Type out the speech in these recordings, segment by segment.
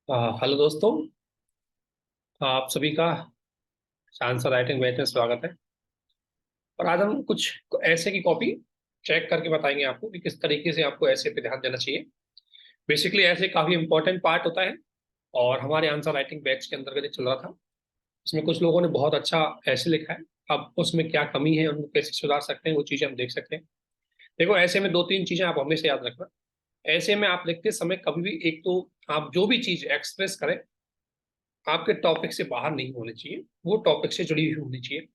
Hello दोस्तों। आप सभी का आंसर राइटिंग बैच में स्वागत है। और आज हम कुछ ऐसे की कॉपी चेक करके बताएंगे आपको कि किस तरीके से आपको ऐसे पे ध्यान देना चाहिए। बेसिकली ऐसे काफी इंपॉर्टेंट पार्ट होता है और हमारे आंसर राइटिंग बैच के अंतर्गत ये चल रहा था। इसमें कुछ लोगों ने बहुत अच्छा ऐसे लिखा है। अब उसमें क्या कमी है, उनको कैसे सुधार सकते हैं, वो चीजें हम देख सकते हैं। देखो, ऐसे में दो तीन चीजें आप हमेशा याद रखना। ऐसे में आप लिखते समय कभी भी, एक तो आप जो भी चीज एक्सप्रेस करें आपके टॉपिक से बाहर नहीं होनी चाहिए, वो टॉपिक से जुड़ी हुई होनी चाहिए।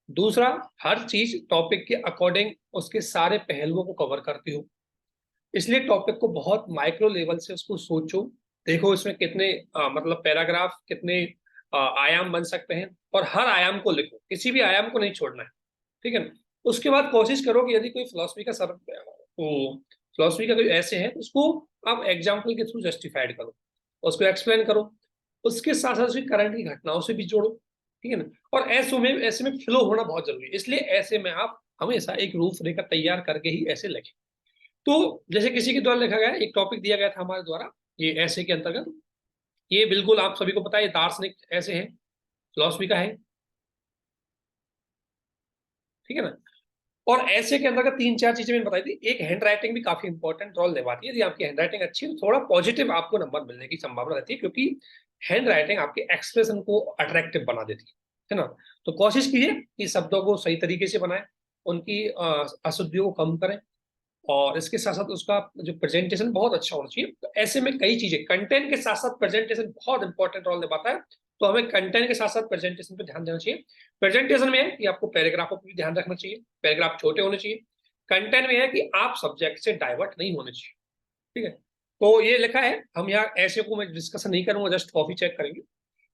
दूसरा, हर चीज टॉपिक के अकॉर्डिंग उसके सारे पहलुओं को कवर करती हो। इसलिए टॉपिक को बहुत माइक्रो लेवल से उसको सोचो। देखो इसमें कितने मतलब पैराग्राफ, कितने आयाम बन सकते हैं, और हर आयाम को लिखो, किसी भी आयाम को नहीं छोड़ना है। ठीक है ना। उसके बाद कोशिश करो कि यदि कोई फिलोसफी का सर तो फिलोसफी का कोई ऐसे है तो उसको आप एग्जाम्पल के थ्रू जस्टिफाइड करो, उसको एक्सप्लेन करो। उसके साथ साथ उसकी करंट की घटनाओं से भी जोड़ो। ठीक है ना। और ऐसे में फ्लो होना बहुत जरूरी है। इसलिए ऐसे में आप हमेशा एक रूपरेखा तैयार करके ही ऐसे लिखें। तो जैसे किसी के द्वारा लिखा गया एक टॉपिक दिया गया था हमारे द्वारा, ये ऐसे के अंतर्गत, ये बिल्कुल आप सभी को पता है, ये दार्शनिक ऐसे है, फिलोसफी का है। ठीक है ना। और ऐसे के अंतर्गत तीन चार चीजें मैंने बताई थी। एक, हैंड राइटिंग भी काफी इंपॉर्टेंट रोल निभाती है। यदि आपकी हैंड राइटिंग अच्छी है तो थोड़ा पॉजिटिव आपको नंबर मिलने की संभावना रहती है, क्योंकि हैंड राइटिंग आपके एक्सप्रेशन को अट्रैक्टिव बना देती है ना। तो कोशिश कीजिए कि शब्दों को सही तरीके से बनाएं, उनकी अशुद्धियों को कम करें, और इसके साथ साथ उसका जो प्रेजेंटेशन बहुत अच्छा होना चाहिए। तो ऐसे में कई चीजें, कंटेंट के साथ साथ प्रेजेंटेशन बहुत इंपॉर्टेंट रोल निभाता है। तो हमें कंटेंट के साथ साथ प्रेजेंटेशन पे ध्यान देना चाहिए। प्रेजेंटेशन में है कि आपको पैराग्राफों पर भी ध्यान रखना चाहिए, पैराग्राफ छोटे होने चाहिए। कंटेंट में है कि आप सब्जेक्ट से डाइवर्ट नहीं होने चाहिए। ठीक है। तो ये लिखा है, हम यहाँ ऐसे को मैं डिस्कशन नहीं करूंगा, जस्ट कॉपी चेक करेंगे।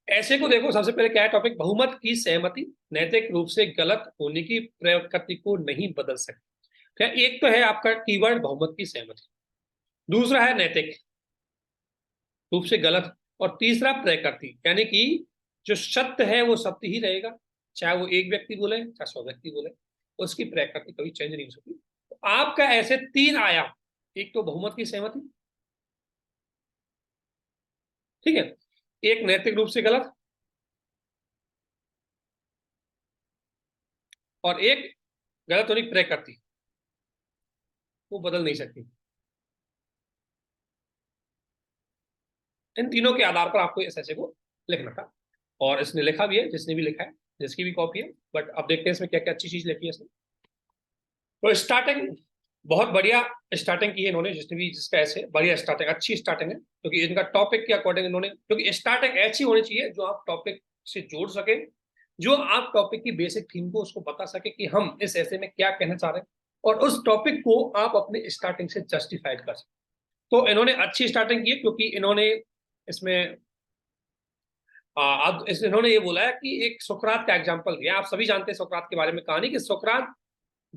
ऐसे को देखो, सबसे पहले क्या है टॉपिक, बहुमत की सहमति नैतिक रूप से गलत होने की प्रकृति को नहीं बदल सकती। क्या, एक तो है आपका कीवर्ड बहुमत की सहमति, दूसरा है नैतिक रूप से गलत, और तीसरा प्रकृति, यानी कि जो सत्य है वो सत्य ही रहेगा, चाहे वो एक व्यक्ति बोले चाहे 100 व्यक्ति बोले, उसकी प्रकृति कभी चेंज नहीं हो सकती। तो आपका ऐसे तीन आयाम, एक तो बहुमत की सहमति, ठीक है, एक नैतिक रूप से गलत, और एक गलत होने की प्रकृति, वो बदल नहीं सकती। इन तीनों के आधार पर आपको इस ऐसे को लिखना था, और इसने लिखा भी है, जिसने भी लिखा है, जिसकी भी कॉपी है। बट अब देखते हैं इसमें क्या क्या अच्छी चीज लिखी है इसने। तो स्टार्टिंग बहुत बढ़िया स्टार्टिंग की है इन्होंने, जिसने भी, जिसका ऐसे बढ़िया स्टार्टिंग, अच्छी स्टार्टिंग है, क्योंकि इनका टॉपिक के अकॉर्डिंग इन्होंने, क्योंकि स्टार्टिंग ऐसी होनी चाहिए जो आप टॉपिक से जोड़ सके, जो आप टॉपिक की बेसिक थीम को उसको बता सके कि हम इस ऐसे में क्या कहना चाह रहे हैं, और उस टॉपिक को आप अपने स्टार्टिंग से जस्टिफाइड कर सके। तो इन्होंने अच्छी स्टार्टिंग की है, क्योंकि इन्होंने इसमें अब इन्होंने ये बोला है कि एक सुकरात का एग्जाम्पल दिया। आप सभी जानते हैं सुकरात के बारे में कहानी, कि सुकरात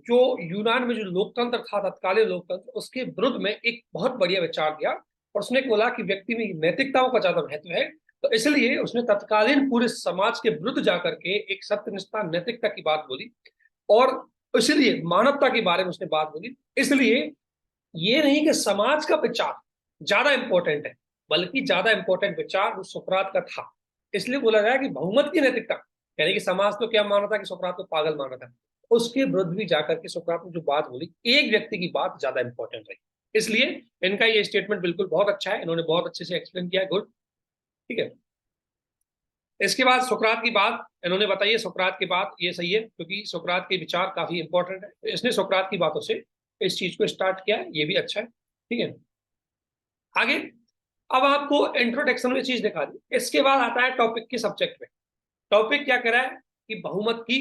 जो यूनान में जो लोकतंत्र था, तत्कालीन लोकतंत्र, उसके विरुद्ध में एक बहुत बढ़िया विचार दिया, और उसने बोला कि व्यक्ति में नैतिकताओं का ज्यादा महत्व है। तो इसलिए उसने तत्कालीन पूरे समाज के विरुद्ध जाकर के एक सत्यनिष्ठा नैतिकता की बात बोली, और इसलिए मानवता के बारे में उसने बात बोली। इसलिए ये नहीं कि समाज का विचार ज्यादा इंपॉर्टेंट है, बल्कि ज्यादा इंपॉर्टेंट विचार वो सुकरात का था। इसलिए बोला गया कि बहुमत की नैतिकता, यानी कि समाज तो क्या माना था कि सुकरात को पागल माना था, उसके विरुद्ध भी जाकर के सुकरात ने जो बात बोली, एक व्यक्ति की बात ज्यादा इंपॉर्टेंट रही। इसलिए इनका ये स्टेटमेंट बिल्कुल बहुत अच्छा है, इन्होंने बहुत अच्छे से एक्सप्लेन किया है, गुड। ठीक है। इसके बाद सुकरात की बात इन्होंने बताई है, सुकरात की बात ये सही है, क्योंकि सुकरात के विचार काफी इंपॉर्टेंट है, तो इसने सुकरात की बातों से इस चीज को स्टार्ट किया है, ये भी अच्छा है। ठीक है। आगे, अब आपको इंट्रोडक्शन में चीज दिखा दी, इसके बाद आता है टॉपिक के सब्जेक्ट में। टॉपिक क्या कह रहा है कि बहुमत की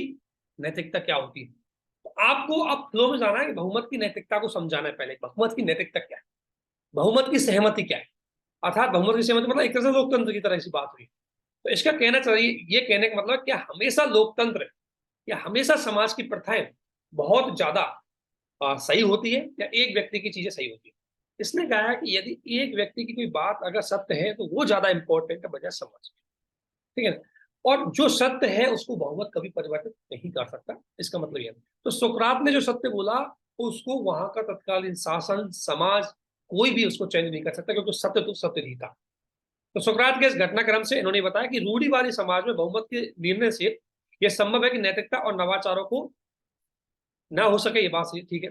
नैतिकता क्या होती है। तो आपको अब फ्लो में जाना है कि बहुमत की नैतिकता को समझाना है। पहले बहुमत की नैतिकता क्या है, बहुमत की सहमति क्या है, अर्थात बहुमत की सहमति मतलब एक तरह से लोकतंत्र की तरह ऐसी बात हुई। तो इसका कहना चाहिए, ये कहने का मतलब क्या हमेशा लोकतंत्र या हमेशा समाज की प्रथाएं बहुत ज्यादा सही होती है, या एक व्यक्ति की चीजें सही होती है। इसने कहा है कि यदि एक व्यक्ति की कोई बात अगर सत्य है तो वो ज्यादा इंपॉर्टेंट है बजाय समाज। ठीक है ना। और जो सत्य है उसको बहुमत कभी परिवर्तित नहीं कर सकता, इसका मतलब यह। तो सुकरात ने जो सत्य बोला, उसको वहां का तत्कालीन शासन, समाज, कोई भी उसको चेंज नहीं कर सकता, क्योंकि सत्य तो सत्य ही था। तो सुकरात के इस घटनाक्रम से इन्होंने बताया कि रूढ़िवादी समाज में बहुमत के निर्णय से यह संभव है कि नैतिकता और नवाचारों को ना हो सके, ये बात सही, ठीक है।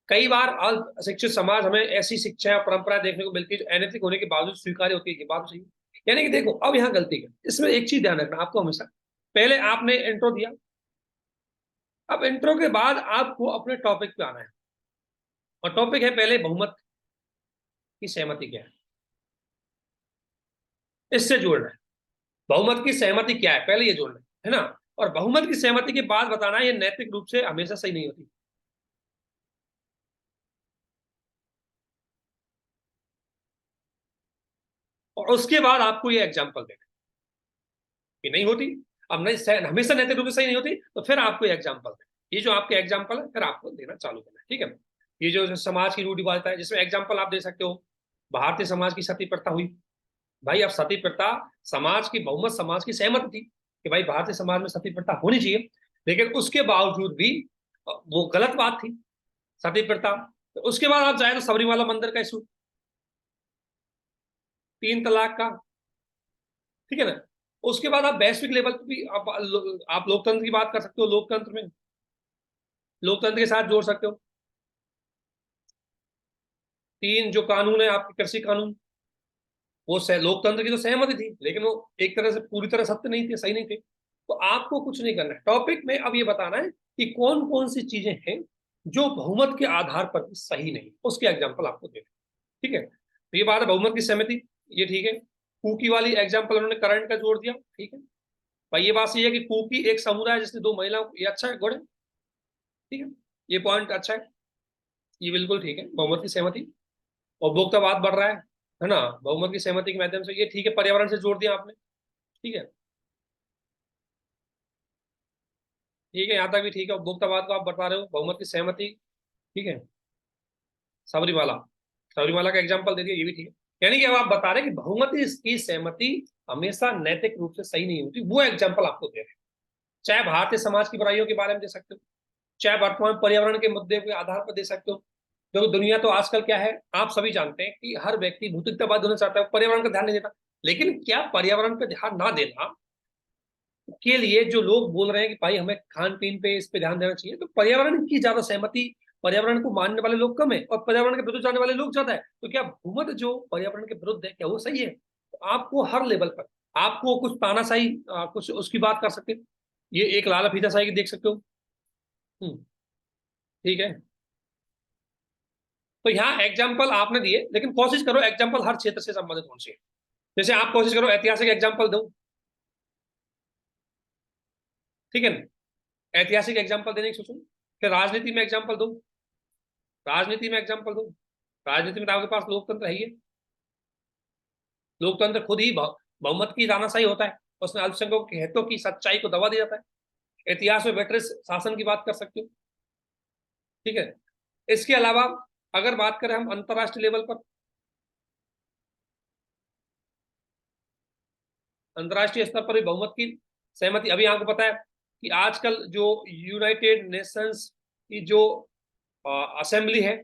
कई बार अशिक्षित समाज हमें ऐसी शिक्षा और परंपराएं देखने को मिलती है जो अनैतिक होने के बावजूद स्वीकार्य होती है, ये बात सही है। यानी कि देखो, अब यहाँ गलती है, इसमें एक चीज ध्यान रखना आपको हमेशा, पहले आपने इंट्रो दिया, अब इंट्रो के बाद आपको अपने टॉपिक पे आना है, और टॉपिक है पहले बहुमत की सहमति क्या है, इससे जोड़ना है। बहुमत की सहमति क्या है, पहले ये जोड़ना है ना। और बहुमत की सहमति के बाद बताना है ये नैतिक रूप से हमेशा सही नहीं होती। और उसके बाद आपको ये एग्जाम्पल देना कि नहीं होती, अब नहीं, हमेशा नैतिक रूप से सही नहीं होती, तो फिर आपको एग्जाम्पल देना, ये जो आपके एग्जाम्पल है फिर आपको देना चालू करना है, ठीक है। ये जो समाज की रूढ़िवादिता है, जिसमें एग्जाम्पल आप दे सकते हो, भारतीय समाज की सती प्रथा हुई। भाई अब सती प्रथा समाज की, बहुमत समाज की सहमति थी कि भाई भारतीय समाज में सती प्रथा होनी चाहिए, लेकिन उसके बावजूद भी वो गलत बात थी सती प्रथा। तो उसके बाद आप जाए तो सबरीमाला मंदिर का इशू, 3 तलाक का, ठीक है ना। उसके बाद आप वैश्विक लेवल पर भी आप लोकतंत्र की बात कर सकते हो, लोकतंत्र में लोकतंत्र के साथ जोड़ सकते हो। 3 जो कानून है आपके कृषि कानून, वो लोकतंत्र की तो सहमति थी, लेकिन वो एक तरह से पूरी तरह सत्य नहीं थे, सही नहीं थे। तो आपको कुछ नहीं करना है, टॉपिक में अब ये बताना है कि कौन कौन सी चीजें हैं जो बहुमत के आधार पर भी सही नहीं, उसके एग्जाम्पल आपको देना, ठीक है। तो ये बात है बहुमत की सहमति, ये ठीक है। कुकी वाली एग्जाम्पल उन्होंने करंट का जोड़ दिया, ठीक है भाई। ये बात सही है कि कुकी एक समुदाय है जिसने 2 महिलाओं, ये अच्छा है, गुड है, ठीक है, ये पॉइंट अच्छा है, ये बिल्कुल ठीक है, बहुमत की सहमति। उपभोक्तावाद बढ़ रहा है ना, बहुमत की सहमति के माध्यम से, ये ठीक है, पर्यावरण से जोड़ दिया आपने, ठीक है, ठीक है, यहाँ तक भी ठीक है। उपभोक्तावाद को आप बता रहे हो, बहुमत की सहमति, ठीक है। सबरीमाला, सबरीमाला का एग्जाम्पल दे दिया, ये भी ठीक है। यानी कि अब आप बता रहे हैं कि बहुमत की सहमति हमेशा नैतिक रूप से सही नहीं होती, वो एग्जाम्पल आपको दे रहे हैं। चाहे भारतीय समाज की बुराइयों के बारे में दे सकते हो, चाहे वर्तमान पर्यावरण के मुद्दे के आधार पर दे सकते हो। क्योंकि दुनिया तो आजकल क्या है, आप सभी जानते हैं कि हर व्यक्ति भौतिकतावाद होना चाहता है, पर्यावरण का ध्यान नहीं देता। लेकिन क्या पर्यावरण पर ध्यान ना देना के लिए जो लोग बोल रहे हैं कि भाई हमें खान पीन पे, इस पे ध्यान देना चाहिए, तो पर्यावरण की ज्यादा सहमति, पर्यावरण को मानने वाले लोग कम है और पर्यावरण के विरुद्ध जाने वाले लोग ज्यादा है, तो क्या बहुमत जो पर्यावरण के विरुद्ध है क्या वो सही है? तो आपको हर लेवल पर, आपको कुछ तानाशाही कुछ उसकी बात कर सकते हैं, ये एक लाला फीताशाही की देख सकते हो। ठीक है, तो यहाँ एग्जाम्पल आपने दिए, लेकिन कोशिश करो एग्जाम्पल हर क्षेत्र से संबंधित होने चाहिए। जैसे आप कोशिश करो ऐतिहासिक एग्जाम्पल दो, ठीक है ना, ऐतिहासिक एग्जाम्पल देने की सोचो। फिर राजनीति में एग्जाम्पल दो, राजनीति में एग्जाम्पल दो। राजनीति में तो आपके पास लोकतंत्र है ही है, लोकतंत्र खुद ही बहुमत की तानाशाही होता है, उसमें अल्पसंख्यकों के हितों की सच्चाई को दबा दिया जाता है। इतिहास में ब्रिटिश शासन की बात कर सकते हो, ठीक है। इसके अलावा अगर बात करें हम अंतरराष्ट्रीय लेवल पर, अंतरराष्ट्रीय स्तर पर भी बहुमत की सहमति, अभी आपको पता है कि आजकल जो यूनाइटेड नेशंस की जो असेंबली है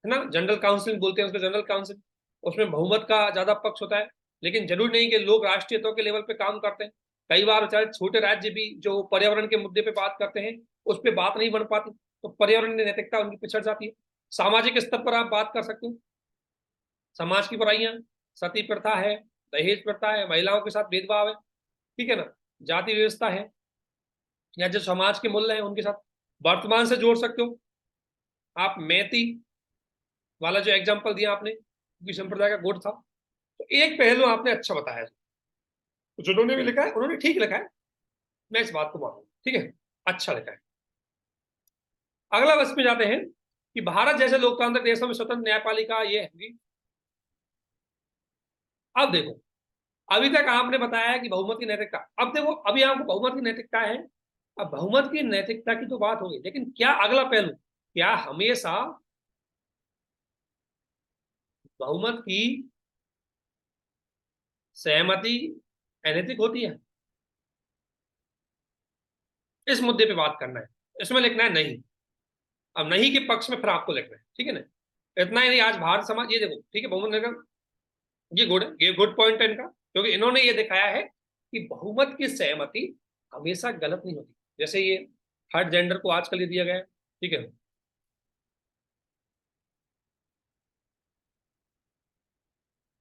ना, जनरल काउंसिल बोलते हैं उसको, जनरल काउंसिल, उसमें बहुमत का ज्यादा पक्ष होता है। लेकिन जरूरी नहीं कि लोग राष्ट्रीय हितों के लेवल पे काम करते हैं, कई बार चाहे छोटे राज्य भी जो पर्यावरण के मुद्दे पे बात करते हैं, उस पर बात नहीं बन पाती, तो पर्यावरण की नैतिकता उनकी पिछड़ जाती है। सामाजिक स्तर पर आप बात कर सकते हो, समाज की बुराइयां, सती प्रथा है, दहेज प्रथा है, महिलाओं के साथ भेदभाव है, ठीक है ना, जाति व्यवस्था है, या जो समाज के मूल्य हैं उनके साथ वर्तमान से जोड़ सकते हो। आप मैती वाला जो एग्जाम्पल दिया आपने, क्योंकि संप्रदाय का गुट था, तो एक पहलू आपने अच्छा बताया, तो जिन्होंने भी लिखा है उन्होंने ठीक लिखा है, मैं इस बात को मानूंगा, ठीक है, अच्छा लिखा है। अगला बस में जाते हैं कि भारत जैसे लोकतांत्रिक देशों में स्वतंत्र न्यायपालिका ये है। अब देखो, अभी तक आपने बताया कि बहुमत की नैतिकता, अब देखो अभी आपको बहुमत की नैतिकता है, अब बहुमत की नैतिकता की तो बात होगी, लेकिन क्या अगला पहलू, क्या हमेशा बहुमत की सहमति अनैतिक होती है? इस मुद्दे पे बात करना है, इसमें लिखना है नहीं। अब नहीं के पक्ष में फिर आपको लिखना है, ठीक है ना। इतना ही नहीं, आज भारत समाज, ये देखो ठीक है, बहुमत नैतिकता, ये गुड है, ये गुड पॉइंट है इनका, क्योंकि इन्होंने ये दिखाया है कि बहुमत की सहमति हमेशा गलत नहीं होती। जैसे ये थर्ड जेंडर को आजकल ये दिया गया है, ठीक है,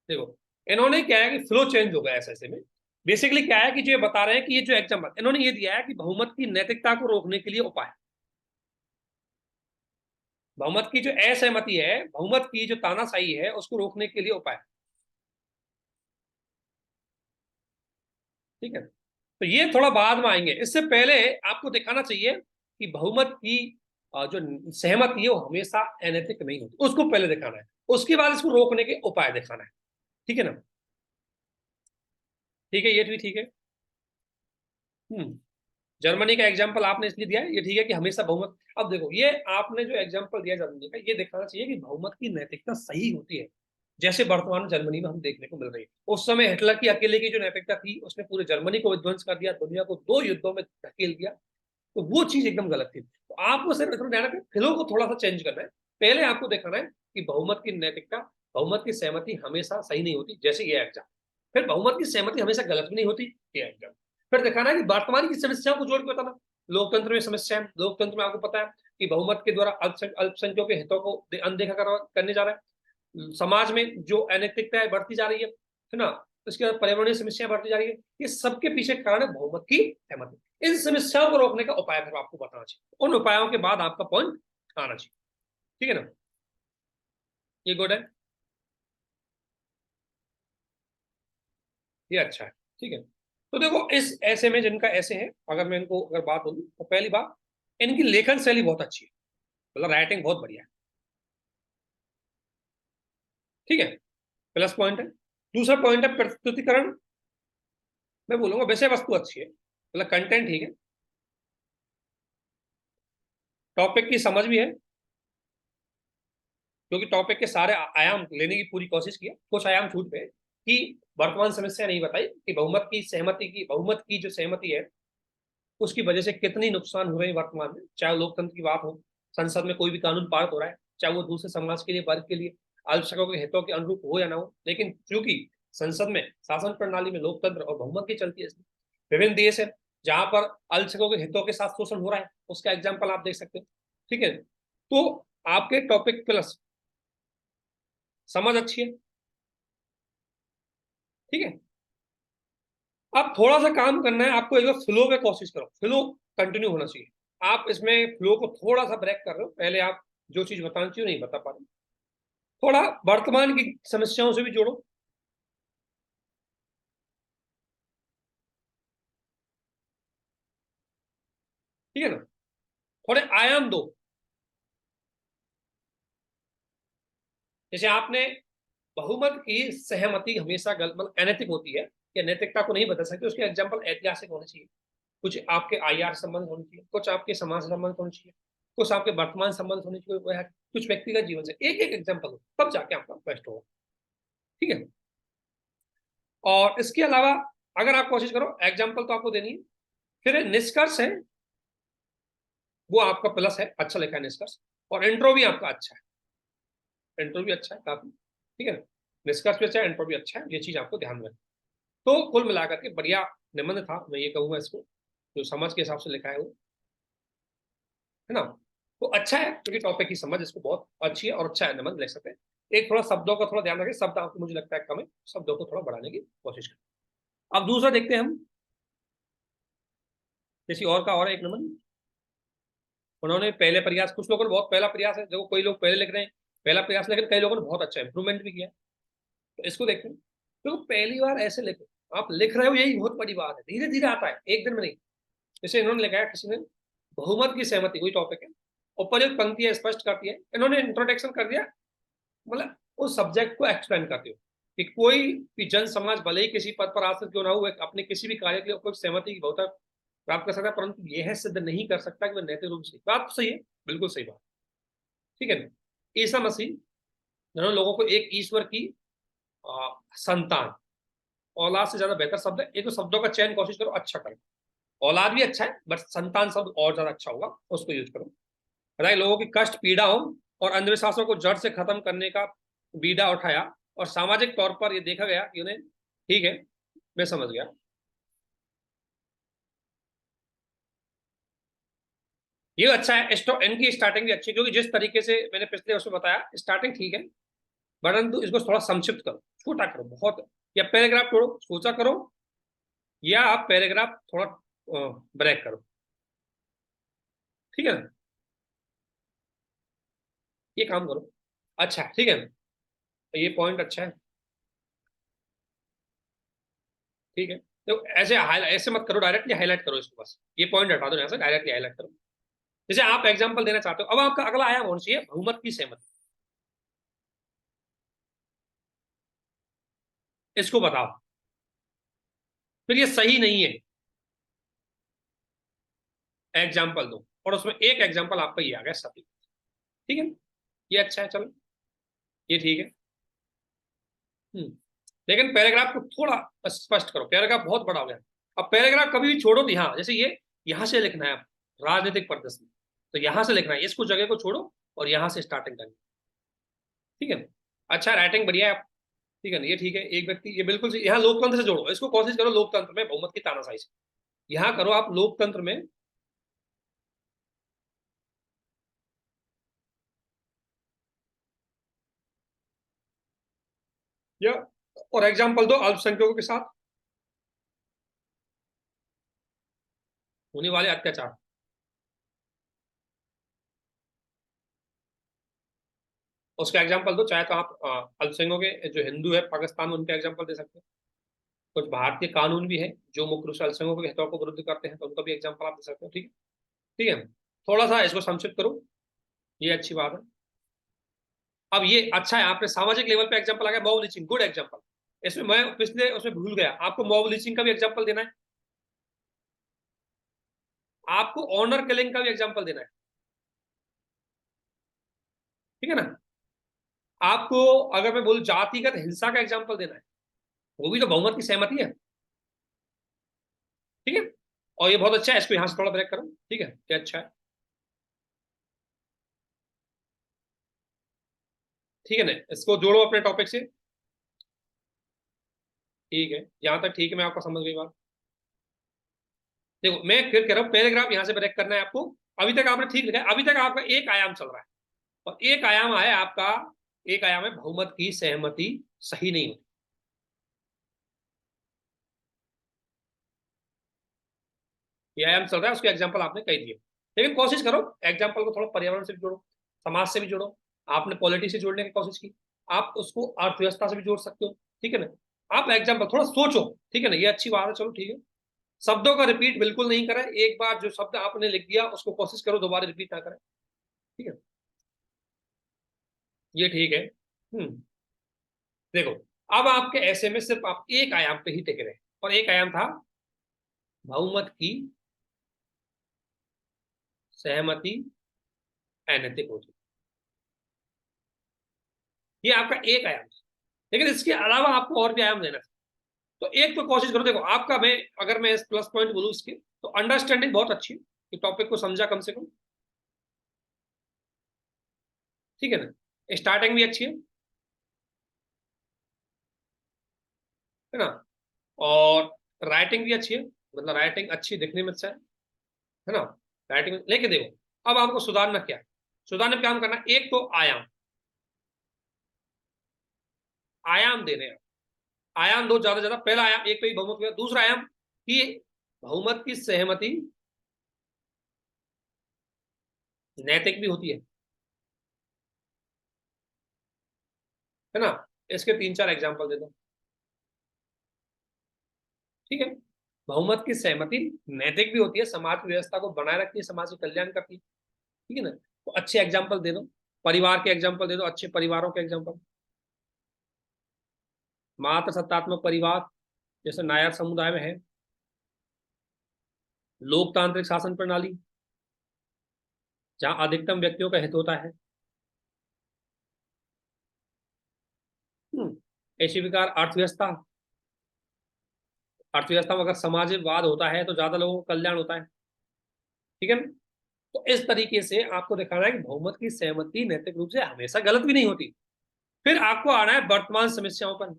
देखो इन्होंने क्या है कि फ्लो चेंज होगा ऐसे ऐसे में। बेसिकली क्या है कि जो ये बता रहे हैं कि ये जो एग्जाम इन्होंने ये दिया है कि बहुमत की नैतिकता को रोकने के लिए उपाय, बहुमत की जो असहमति है, बहुमत की जो तानाशाही है, उसको रोकने के लिए उपाय, ठीक है। तो ये थोड़ा बाद में आएंगे, इससे पहले आपको दिखाना चाहिए कि बहुमत की जो सहमति है वो हमेशा अनैतिक नहीं होती, उसको पहले दिखाना है, उसके बाद इसको रोकने के उपाय दिखाना है, ठीक है ना। ठीक है, ये भी ठीक है। जर्मनी का एग्जाम्पल आपने इसलिए दिया है, ये ठीक है कि हमेशा बहुमत, अब देखो ये आपने जो एग्जाम्पल दिया जर्मनी का, ये दिखाना चाहिए कि बहुमत की नैतिकता सही होती है, जैसे वर्तमान जर्मनी में हम देखने को मिल रही है। उस समय हिटलर की अकेले की जो नैतिकता थी, उसने पूरे जर्मनी को विध्वंस कर दिया, दुनिया को 2 युद्धों में धकेल दिया, तो वो चीज एकदम गलत थी। तो आपको सिर्फ इतना ध्यान रखें, फिलों को थोड़ा सा चेंज करना है, पहले आपको दिखाना है कि बहुमत की नैतिकता, बहुमत की सहमति हमेशा सही नहीं होती, जैसे ये एग्जाम, फिर बहुमत की सहमति हमेशा गलत भी नहीं होती, ये एग्जाम, फिर दिखाना है कि वर्तमान की समस्याओं को जोड़ के बताना। लोकतंत्र में समस्या है, लोकतंत्र में आपको पता है कि बहुमत के द्वारा अल्पसंख्यकों के हितों को अनदेखा करने जा रहा है, समाज में जो अनैतिकता बढ़ती जा रही है ना, उसके बाद पर्यावरणीय समस्याएं बढ़ती जा रही है, ये सबके पीछे कारण है बहुमत की सहमति। इन समस्याओं को रोकने का उपाय फिर आपको बताना चाहिए, उन उपायों के बाद आपका पॉइंट आना चाहिए, ठीक है ना। ये गुड है, ये अच्छा है, ठीक है। तो देखो इस ऐसे में जिनका ऐसे है, अगर मैं इनको अगर बात बोलूं तो पहली बात, इनकी लेखन शैली बहुत अच्छी है, मतलब राइटिंग बहुत बढ़िया है, ठीक है, प्लस पॉइंट है। दूसरा पॉइंट है प्रस्तुतिकरण, मैं बोलूंगा विषय वस्तु अच्छी है, मतलब कंटेंट ठीक है, टॉपिक की समझ भी है, क्योंकि टॉपिक के सारे आयाम लेने की पूरी कोशिश की है, कुछ आयाम छूट गए कि वर्तमान समस्या नहीं बताई कि बहुमत की सहमति की, बहुमत की जो सहमति है उसकी वजह से कितनी नुकसान हो रहे हैं वर्तमान में, चाहे लोकतंत्र की बात हो, संसद में कोई भी कानून पारित हो रहा है, चाहे वो दूसरे समाज के लिए, वर्ग के लिए, अल्पसंख्यकों के हितों के अनुरूप हो या ना हो, लेकिन क्योंकि संसद में, शासन प्रणाली में लोकतंत्र और बहुमत की चलती है, विभिन्न देश है जहां पर अल्पसंख्यकों के हितों के साथ शोषण हो रहा है, उसका एग्जाम्पल आप देख सकते हो, ठीक है। तो आपके टॉपिक प्लस समझ अच्छी है, ठीक है। अब थोड़ा सा काम करना है आपको, एक बार फ्लो पे कोशिश करो, फ्लो कंटिन्यू होना चाहिए। आप इसमें फ्लो को थोड़ा सा ब्रेक कर रहे हो, पहले आप जो चीज बताना चाहिए नहीं बता पा रहे, थोड़ा वर्तमान की समस्याओं से भी जोड़ो, ठीक है ना, थोड़े आयाम दो। जैसे आपने बहुमत की सहमति हमेशा गलत, मतलब अनैतिक होती है या नैतिकता को नहीं बदल सकती, उसके एग्जाम्पल ऐतिहासिक होने चाहिए, कुछ आपके आईआर संबंध होने चाहिए, कुछ आपके समाज संबंध होने चाहिए, कुछ आपके वर्तमान संबंध होने चाहिए, कुछ व्यक्तिगत जीवन से एक एक एग्जाम्पल हो, तब जाके आपका बेस्ट होगा, ठीक है। और इसके अलावा अगर आप कोशिश करो, एग्जाम्पल तो आपको देनी है, फिर निष्कर्ष है वो आपका प्लस है, अच्छा लिखा है निष्कर्ष, और इंट्रो भी आपका अच्छा है, इंट्रो भी अच्छा है काफी, ठीक है ना, निष्कर्ष भी अच्छा है, इंट्रो भी अच्छा है, ये चीज आपको ध्यान में रखना। तो कुल मिलाकर के बढ़िया निबंध था, मैं ये कहूंगा इसको, जो समझ के हिसाब से लिखा है वो, है ना, तो अच्छा है, क्योंकि टॉपिक की समझ इसको बहुत अच्छी है और अच्छा है, निबंध लिख सकते हैं। एक थोड़ा शब्दों का थोड़ा ध्यान रखें, शब्द आपको मुझे लगता है कम है, शब्दों को थोड़ा बढ़ाने की कोशिश करें। अब दूसरा देखते हैं हम, किसी और का और एक निबंध, उन्होंने पहले प्रयास, कुछ लोगों ने बहुत पहला प्रयास है, देखो कोई लोग पहले लिख रहे हैं पहला प्रयास, लेकिन कई लोगों ने बहुत अच्छा इंप्रूवमेंट भी किया है, तो इसको देखते हैं। तो पहली बार ऐसे लिखो, आप लिख रहे हो यही बहुत बड़ी बात है, धीरे धीरे आता है, एक दिन में नहीं। जैसे इन्होंने लिखा है किसी ने, बहुमत की सहमति, कोई टॉपिक है, ऊपर एक पंक्ति है स्पष्ट करती है, इन्होंने इंट्रोडक्शन कर दिया, मतलब उस सब्जेक्ट को एक्सप्लेन करते हो कि कोई भी जन समाज भले ही किसी पद पर आश्रित क्यों ना हो, अपने किसी भी कार्य के लिए कोई सहमति की बहुता प्राप्त कर सकता है, परंतु यह सिद्ध नहीं कर सकता कि वह नैतिक रूप से, बात तो सही है, बिल्कुल सही बात, ठीक है ना। ईसा मसीह, जिन्होंने लोगों को एक ईश्वर की संतान, औलाद से ज्यादा बेहतर शब्द है, एक तो शब्दों का चयन कोशिश करो अच्छा करो, औलाद भी अच्छा है बट संतान शब्द और ज्यादा अच्छा होगा, उसको यूज करो। राइट, लोगों की कष्ट पीड़ा हो और अंधविश्वासों को जड़ से खत्म करने का बीड़ा उठाया और सामाजिक तौर पर ये देखा गया कि उन्हें, ठीक है मैं समझ गया, ये अच्छा है। इनकी स्टार्टिंग भी अच्छी है, क्योंकि जिस तरीके से मैंने पिछले उसमें बताया स्टार्टिंग ठीक है, परंतु इसको थोड़ा संक्षिप्त करो, छोटा करो बहुत, या पैराग्राफ छोड़ो सोचा करो, या आप पैराग्राफ थोड़ा ब्रेक करो, ठीक है ना, ये काम करो। अच्छा ठीक है, ये पॉइंट अच्छा है, ठीक है। तो ऐसे ऐसे मत करो, डायरेक्टली हाईलाइट करो इसको, बस ये पॉइंट हटा दो यहाँ से, डायरेक्टली हाईलाइट करो। जैसे आप एग्जांपल देना चाहते हो, अब आपका अगला आयाम होना चाहिए बहुमत की सहमति, इसको बताओ, फिर ये सही नहीं है, एग्जाम्पल दो, और उसमें एक एग्जाम्पल आपका ये आ गया सती, ठीक है, ये अच्छा है, चलो ये ठीक है। हम्म लेकिन पैराग्राफ को थोड़ा स्पष्ट करो, पैराग्राफ बहुत बड़ा हो गया। अब पैराग्राफ कभी भी छोड़ो तो यहाँ, जैसे ये यहाँ से लिखना है, राजनीतिक परिदृश्य, तो यहाँ से लिखना है, इसको जगह को छोड़ो और यहाँ से स्टार्टिंग करनी, ठीक है। अच्छा राइटिंग बढ़िया है, ठीक है ना, ये ठीक है। एक व्यक्ति, ये बिल्कुल यहाँ लोकतंत्र से जोड़ो, इसको कोशिश करो लोकतंत्र में बहुमत की तानाशाही से, यहाँ करो आप लोकतंत्र में, या और एग्जाम्पल दो अल्पसंख्यकों के साथ होने वाले अत्याचार, उसका एग्जाम्पल दो, चाहे तो आप अल्पसंख्यकों के जो हिंदू है पाकिस्तान में उनके एग्जाम्पल दे सकते हैं, कुछ भारतीय कानून भी है जो मुख्य रूप से अल्पसंख्यकों के हितों को विरुद्ध करते हैं, तो उनका भी एग्जाम्पल आप दे सकते हो, ठीक है, ठीक है। थोड़ा सा इसको संक्षिप्त करो, ये अच्छी बात है। अब ये अच्छा है, आपने सामाजिक लेवल पे एग्जाम्पल आ गया, मॉब लिंचिंग, गुड एग्जाम्पल। इसमें मैं पिछले उसमें भूल गया, आपको मॉब लिंचिंग का भी एग्जाम्पल देना है, आपको ऑनर किलिंग का भी एग्जाम्पल देना है, ठीक है ना। आपको अगर मैं बोलूं जातिगत हिंसा का एग्जाम्पल देना है, वो भी तो बहुमत की सहमति है, ठीक है। और ये बहुत अच्छा है, इसको यहां से थोड़ा ब्रेक करो, ठीक है, ये अच्छा है, ठीक है ना, इसको जोड़ो अपने टॉपिक से, ठीक है, यहां तक ठीक है, मैं आपको समझ गई बात। देखो मैं फिर कह रहा हूं, पैराग्राफ यहां से ब्रेक करना है आपको। अभी तक आपने ठीक लिखा है, अभी तक आपका एक आयाम चल रहा है, और एक आयाम है आपका, एक आयाम है बहुमत की सहमति सही नहीं होती, ये आयाम चल रहा है, उसके एग्जाम्पल आपने कह दिए, लेकिन कोशिश करो एग्जाम्पल को थोड़ा पर्यावरण से भी जोड़ो, समाज से भी जोड़ो, आपने पॉलिटी से जोड़ने की कोशिश की, आप उसको अर्थव्यवस्था से भी जोड़ सकते हो, ठीक है ना। आप एग्जाम्पल थोड़ा सोचो, ठीक है ना, ये अच्छी बात है, चलो ठीक है। शब्दों का रिपीट बिल्कुल नहीं करें, एक बार जो शब्द आपने लिख दिया उसको कोशिश करो दोबारा रिपीट ना करें, ठीक है, ये ठीक है। देखो, अब आपके ऐसे में सिर्फ आप एक आयाम पे ही टिक रहे, और एक आयाम था बहुमत की सहमति अनैतिक होती, ये आपका एक आयाम था, लेकिन इसके अलावा आपको और भी आयाम देना था। तो एक तो कोशिश करो, देखो आपका, मैं अगर मैं प्लस पॉइंट बोलूं इसके, तो अंडरस्टैंडिंग बहुत अच्छी है, टॉपिक को समझा कम से कम, ठीक है ना, स्टार्टिंग भी अच्छी है ना, और राइटिंग भी अच्छी है, मतलब राइटिंग अच्छी दिखने में अच्छा है ना, राइटिंग। लेके देखो अब आपको सुधारना क्या है, सुधारने पे काम करना, एक तो आयाम, आयाम देने हैं, आयाम दो ज्यादा ज्यादा, पहला आयाम एक पे ही बहुमत हुआ, दूसरा आयाम कि बहुमत की सहमति नैतिक भी होती है ना, इसके तीन चार एग्जाम्पल दे दो, ठीक है। बहुमत की सहमति नैतिक भी होती है, समाज की व्यवस्था को बनाए रखती है, समाज का कल्याण करती है, ठीक है ना। तो अच्छे एग्जाम्पल दे दो, परिवार के एग्जाम्पल दे दो, अच्छे परिवारों के एग्जाम्पल, मात्र सत्तात्मक परिवार जैसे नायर समुदाय में है, लोकतांत्रिक शासन प्रणाली जहां अधिकतम व्यक्तियों का हित होता है, ऐसी विकार अर्थव्यवस्था, अर्थव्यवस्था में अगर समाजवाद होता है तो ज्यादा लोगों का कल्याण होता है, ठीक है ना। तो इस तरीके से आपको दिखाना है कि बहुमत की सहमति नैतिक रूप से हमेशा गलत भी नहीं होती, फिर आपको आना है वर्तमान समस्याओं पर।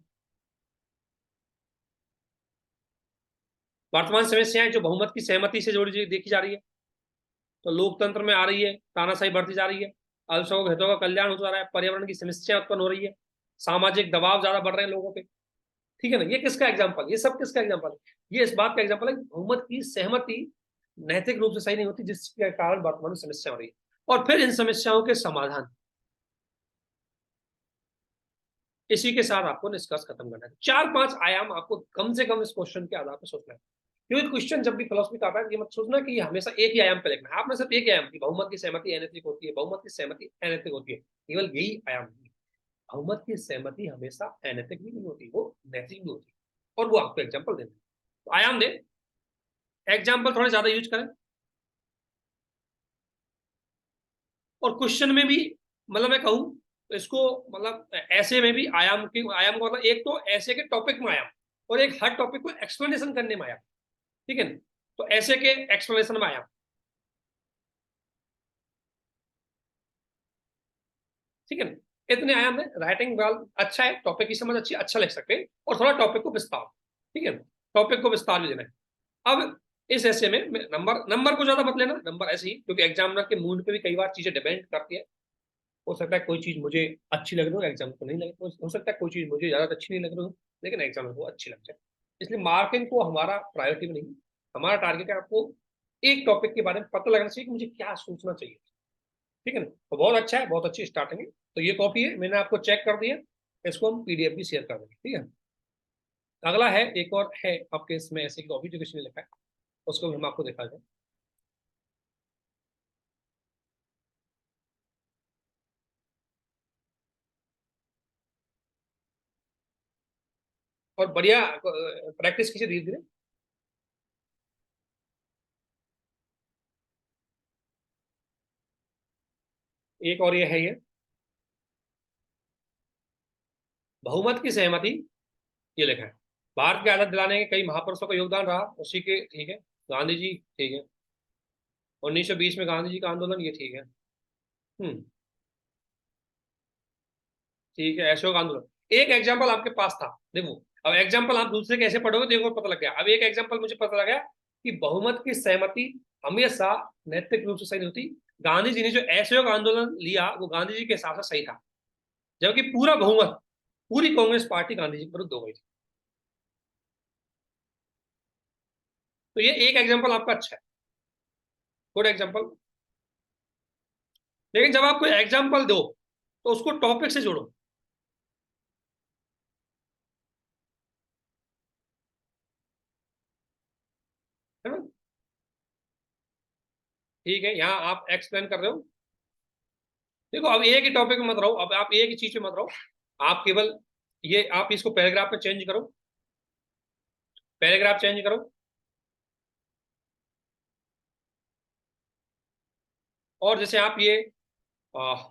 वर्तमान समस्याएं जो बहुमत की सहमति से जोड़ी देखी जा रही है, तो लोकतंत्र में आ रही है, तानाशाही बढ़ती जा रही है, अल्पसंख्यक हितों का कल्याण होता जा रहा है, पर्यावरण की समस्या उत्पन्न हो रही है, सामाजिक दबाव ज्यादा बढ़ रहे हैं लोगों पे। ठीक है ना, ये किसका एग्जाम्पल, ये सब किसका एग्जाम्पल है? ये इस बात का एग्जाम्पल है कि बहुमत की सहमति नैतिक रूप से सही नहीं होती, जिसके कारण वर्तमान में समस्या हो रही है। और फिर इन समस्याओं के समाधान, इसी के साथ आपको निष्कर्ष खत्म करना है। 4-5 आयाम आपको कम से कम इस क्वेश्चन के आधार पर सोचना है। क्योंकि क्वेश्चन जब भी फिलोसफी का आता है, ये मत सोचना कि हमेशा एक ही आयाम पे लिखना है। आपने सिर्फ एक आयाम की बहुमत की सहमति अनैतिक होती है, बहुमत की सहमति अनैतिक होती है, केवल यही आयाम है। बहुमत की सहमति हमेशा अनैतिक भी नहीं होती, वो नैतिक भी होती है, और वो आपको एग्जाम्पल देना है। तो आयाम दे, एग्जाम्पल थोड़े ज्यादा यूज करें, और क्वेश्चन में भी, मतलब मैं कहूं तो इसको, मतलब ऐसे में भी आयाम के, आयाम को मतलब एक तो ऐसे के टॉपिक में आयाम, और एक हर टॉपिक को एक्सप्लेनेशन करने में आयाम। ठीक है ना, तो ऐसे के एक्सप्लेनेशन में आयाम। ठीक है ना, इतने आयाम है। राइटिंग वाल अच्छा है, टॉपिक की समझ अच्छी, अच्छा लिख सकते हैं, और थोड़ा टॉपिक को विस्तार। ठीक है ना, टॉपिक को विस्तार भी देना है। अब इस ऐसे में नंबर, नंबर को ज्यादा मत लेना, नंबर ऐसे ही, क्योंकि एग्जामिनर के मूड पे भी कई बार चीजें डिपेंड करती है। हो सकता है कोई चीज मुझे अच्छी लग रही हो, एग्जाम को नहीं लगे, हो सकता है कोई चीज मुझे ज्यादा अच्छी नहीं लग रही हो, लेकिन एग्जाम को अच्छी लग जाए। इसलिए मार्किंग को हमारा प्रायोरिटी में नहीं, हमारा टारगेट है आपको एक टॉपिक के बारे में पता लगना चाहिए कि मुझे क्या सोचना चाहिए। ठीक है ना, तो बहुत अच्छा है, बहुत अच्छी स्टार्टिंग है। तो ये कॉपी है, मैंने आपको चेक कर दिया, इसको हम पीडीएफ भी शेयर कर देंगे। ठीक है, अगला है, एक और है आपके इसमें ऐसे कॉपी जो किसी ने लिखा है, उसको भी हम आपको दिखा दें। और बढ़िया प्रैक्टिस कीजिए धीरे धीरे। एक और ये है, ये बहुमत की सहमति, ये लिखा है, भारत की आजाद दिलाने के कई महापुरुषों का योगदान रहा, उसी के, ठीक है, गांधी जी, ठीक है, 1920 में गांधी जी का आंदोलन, ये ठीक है। हम्म, ठीक है, अशोक आंदोलन। एक एग्जाम्पल आपके पास था, देखो, अब एग्जाम्पल आप दूसरे कैसे पढ़ोगे देखो, पता लग गया। अब एक एग्जाम्पल मुझे पता लगा कि बहुमत की सहमति हमेशा नैतिक रूप से सही नहीं होती। गांधी जी ने जो असहयोग आंदोलन लिया, वो गांधी जी के हिसाब से सही था, जबकि पूरा बहुमत, पूरी कांग्रेस पार्टी गांधी जी के विरुद्ध हो गई थी। तो ये एक एग्जाम्पल आपका अच्छा है, गुड एग्जाम्पल। लेकिन जब आप कोई एग्जाम्पल दो, तो उसको टॉपिक से जोड़ो। है ना, ठीक है, यहाँ आप एक्सप्लेन कर रहे हो। देखो, अब एक ही टॉपिक में मत रहो, अब आप एक ही चीज पे मत रहो, आप केवल ये, आप इसको पैराग्राफ में चेंज करो, पैराग्राफ चेंज करो, और जैसे आप ये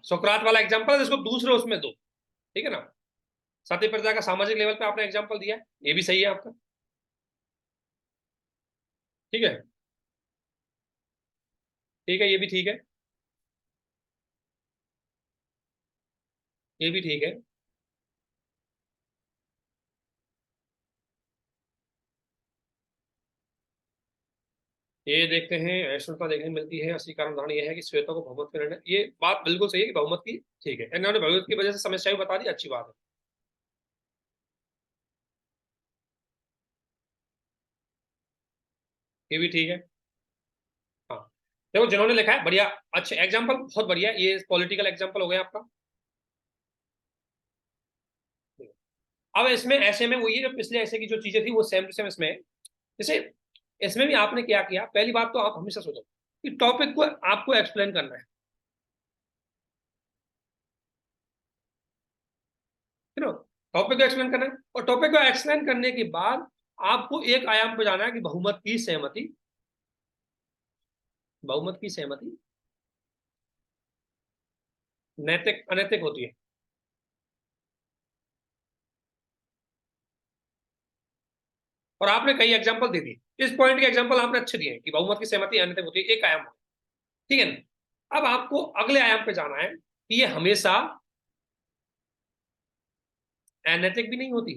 सुकरात वाला एग्जाम्पल है, इसको दूसरे उसमें दो। ठीक है ना, सत्य प्रजा का सामाजिक लेवल पे आपने एग्जाम्पल दिया है, ये भी सही है आपका। ठीक है, ठीक है, ये भी ठीक है, ये भी ठीक है। ये देखते हैं, ऐसा देखने को मिलती है, असली कारण धारणा यह है कि श्वेतों को बहुमत में रहना, ये बात बिल्कुल सही है कि बहुमत की, ठीक है, इन्होंने बहुमत की वजह से समस्या भी बता दी, अच्छी बात है। ये भी ठीक है। हाँ, देखो जिन्होंने लिखा है बढ़िया, अच्छे एग्जाम्पल, बहुत बढ़िया, ये पॉलिटिकल एग्जाम्पल हो गया आपका। अब इसमें ऐसे में वही, जो पिछले ऐसे की जो चीजें थी वो सेम टू सेम इसमें है। जैसे इसमें भी आपने क्या किया, पहली बात तो आप हमेशा सोचो कि टॉपिक को आपको एक्सप्लेन करना है। ठीक है, टॉपिक को एक्सप्लेन करना है, और टॉपिक को एक्सप्लेन करने के बाद आपको एक आयाम पे जाना है कि बहुमत की सहमति, बहुमत की सहमति नैतिक अनैतिक होती है। और आपने कई एग्जांपल दे दिए, इस पॉइंट के एग्जांपल आपने अच्छे दिए कि बहुमत की सहमति अनैतिक होती है, एक आयाम। ठीक है ना, अब आपको अगले आयाम पे जाना है कि ये हमेशा अनैतिक भी नहीं होती,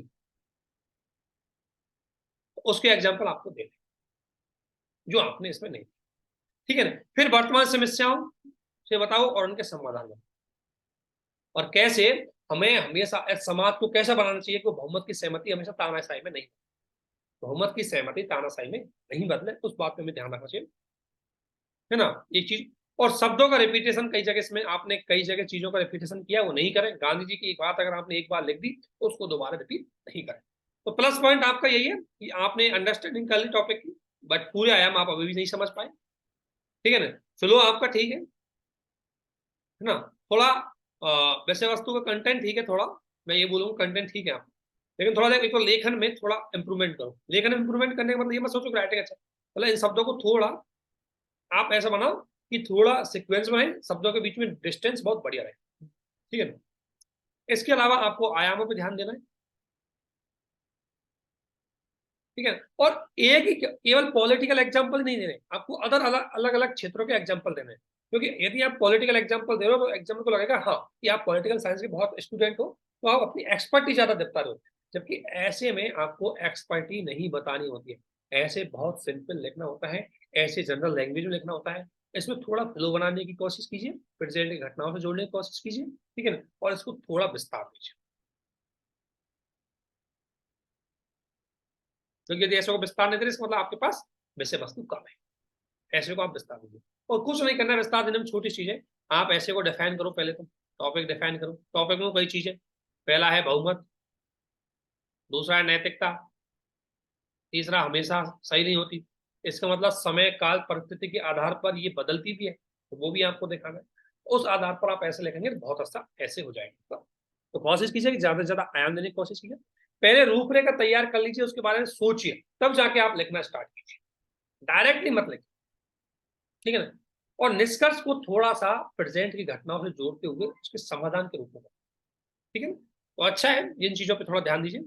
तो उसके एग्जाम्पल आपको दे दें जो आपने इसमें नहीं, ठीक है ना। फिर वर्तमान समस्याओं से बताओ और उनके समाधान बताओ, और कैसे हमें हमेशा समाज को कैसा बनाना चाहिए कि बहुमत की सहमति हमेशा तानाशाही में नहीं, बहुमत की सहमति तानाशाही में नहीं बदले, उस बात पे हमें ध्यान रखना चाहिए, है ना, एक चीज। और शब्दों का रिपीटेशन, कई जगह इसमें आपने कई जगह चीजों का रिपीटेशन किया, वो नहीं करें। गांधी जी की एक बात अगर आपने एक बार लिख दी तो उसको दोबारा रिपीट नहीं करें। तो प्लस पॉइंट आपका यही है कि आपने अंडरस्टैंडिंग कर ली टॉपिक की, बट पूरे आयाम आप अभी भी नहीं समझ पाए, ठीक है ना। फ्लो आपका ठीक है ना, थोड़ा वैसे वस्तु का कंटेंट ठीक है, थोड़ा मैं ये बोलूंगा कंटेंट ठीक है आप, लेकिन थोड़ा एक तो लेखन में थोड़ा इंप्रूवमेंट करो। लेखन में इंप्रूवमेंट करने का मतलब ये मत सोचो कि राइटिंग अच्छा, मतलब इन शब्दों को थोड़ा आप ऐसा बनाओ कि थोड़ा सीक्वेंस में है, शब्दों के बीच में डिस्टेंस बहुत बढ़िया रहे, ठीक है ना। इसके अलावा आपको आयामों पर ध्यान देना है, ठीक है। और एक ही केवल पॉलिटिकल एग्जांपल नहीं देने, आपको अदर अलग अलग अलग क्षेत्रों के एग्जांपल देने हैं, क्योंकि यदि आप पॉलिटिकल एग्जांपल दे रहे हो तो एग्जाम को लगेगा हाँ कि आप पॉलिटिकल साइंस के बहुत स्टूडेंट हो, तो आप अपनी एक्सपर्टी ज्यादा बता रहे हो, जबकि ऐसे में आपको एक्सपर्टी नहीं बतानी होती है। ऐसे बहुत सिंपल लिखना होता है, ऐसे जनरल लैंग्वेज में लिखना होता है। इसमें थोड़ा फ्लो बनाने की कोशिश कीजिए, प्रेजेंट की घटनाओं से जोड़ने की कोशिश कीजिए, ठीक है ना, और इसको थोड़ा विस्तार दीजिए, क्योंकि यदि ऐसे को विस्तार नहीं दे रहे इसका मतलब आपके पास विषय वस्तु कम है। ऐसे को आप विस्तार दीजिए, और कुछ नहीं करना, विस्तार देने में छोटी चीज है। आप ऐसे को डिफाइन करो, पहले तो टॉपिक डिफाइन करो। टॉपिक में कई चीजें, पहला है बहुमत, दूसरा है नैतिकता, तीसरा हमेशा सही नहीं होती, इसका मतलब समय काल परिस्थिति के आधार पर ये बदलती भी है, तो वो भी आपको दिखाना है। उस आधार पर आप ऐसे लिखेंगे तो बहुत अच्छा ऐसे हो जाएगा। तो कोशिश कीजिए कि ज्यादा से ज्यादा आयाम देने की कोशिश कीजिए। पहले रूपरेखा तैयार कर लीजिए, उसके बारे में सोचिए, तब जाके आप लिखना स्टार्ट कीजिए, डायरेक्टली मत लिखिए, ठीक है ना। और निष्कर्ष को थोड़ा सा प्रेजेंट की घटनाओं से जोड़ते हुए उसके समाधान के रूप में, ठीक है ना। तो अच्छा है, जिन चीजों पे थोड़ा ध्यान दीजिए,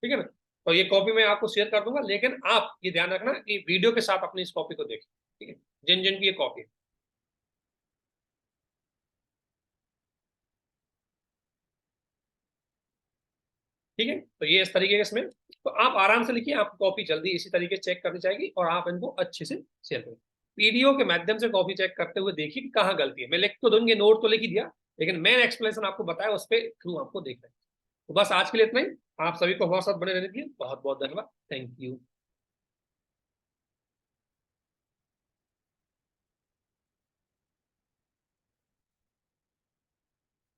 ठीक है ना। तो ये कॉपी मैं आपको शेयर कर दूंगा, लेकिन आप ये ध्यान रखना कि वीडियो के साथ अपनी इस कॉपी को देखें, ठीक है, जिन जिन की ये कॉपी है, ठीक है। तो ये इस तरीके के इसमें, तो आप आराम से लिखिए, आपकी कॉपी जल्दी इसी तरीके से चेक करनी जाएगी और आप इनको अच्छे से शेयर करें। वीडियो के माध्यम से कॉपी चेक करते हुए देखिए कि कहाँ गलती है। मैं लिख तो दूंगी, नोट तो लिख ही दिया, लेकिन मेन एक्सप्लेनेशन आपको बताया उस पर थ्रू आपको देखना है। तो बस आज के लिए इतना ही। आप सभी को हमारे साथ बने रहने के लिए बहुत बहुत धन्यवाद। Thank you.